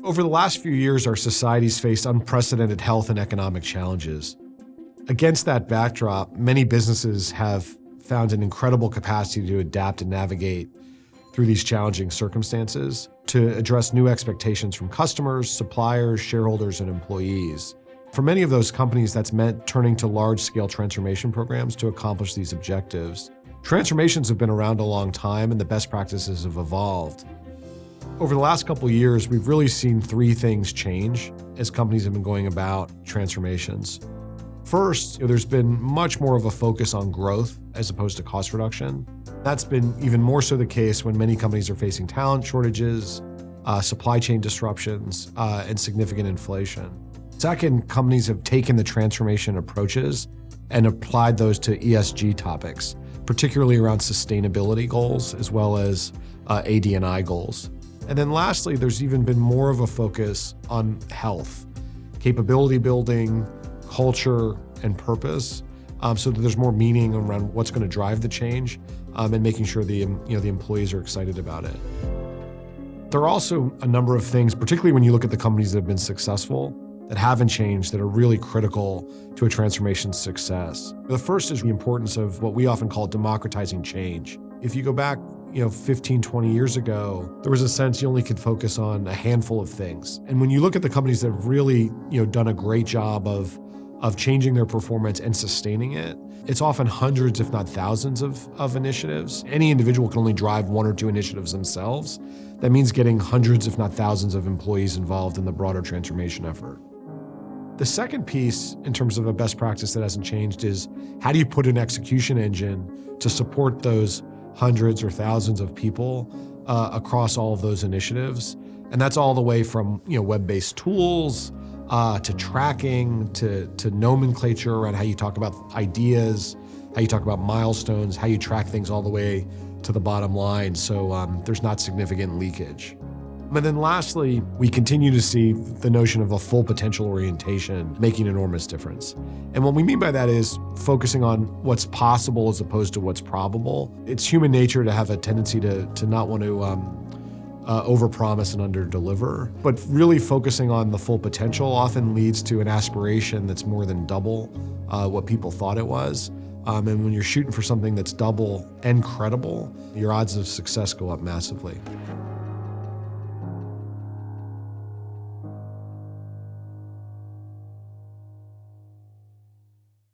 Over the last few years, our society's faced unprecedented health and economic challenges. Against that backdrop, many businesses have found an incredible capacity to adapt and navigate through these challenging circumstances to address new expectations from customers, suppliers, shareholders, and employees. For many of those companies, that's meant turning to large-scale transformation programs to accomplish these objectives. Transformations have been around a long time, and the best practices have evolved. Over the last couple of years, we've really seen three things change as companies have been going about transformations. First, there's been much more of a focus on growth as opposed to cost reduction. That's been even more so the case when many companies are facing talent shortages, supply chain disruptions, and significant inflation. Second, companies have taken the transformation approaches and applied those to ESG topics, particularly around sustainability goals as well as AD&I goals. And then lastly, there's even been more of a focus on health, capability building, culture, and purpose, so that there's more meaning around what's going to drive the change, and making sure the employees are excited about it. There are also a number of things, particularly when you look at the companies that have been successful, that haven't changed, that are really critical to a transformation's success. The first is the importance of what we often call democratizing change. If you go back 15, 20 years ago, there was a sense you only could focus on a handful of things. And when you look at the companies that have really done a great job of changing their performance and sustaining it, it's often hundreds, if not thousands of initiatives. Any individual can only drive one or two initiatives themselves. That means getting hundreds, if not thousands of employees involved in the broader transformation effort. The second piece, in terms of a best practice that hasn't changed, is how do you put an execution engine to support those hundreds or thousands of people across all of those initiatives? And that's all the way from web-based tools to tracking, to nomenclature around how you talk about ideas, how you talk about milestones, how you track things all the way to the bottom line, so there's not significant leakage. And then lastly, we continue to see the notion of a full potential orientation making an enormous difference. And what we mean by that is focusing on what's possible as opposed to what's probable. It's human nature to have a tendency to not want to overpromise and underdeliver, but really focusing on the full potential often leads to an aspiration that's more than double what people thought it was. And when you're shooting for something that's double and credible, your odds of success go up massively.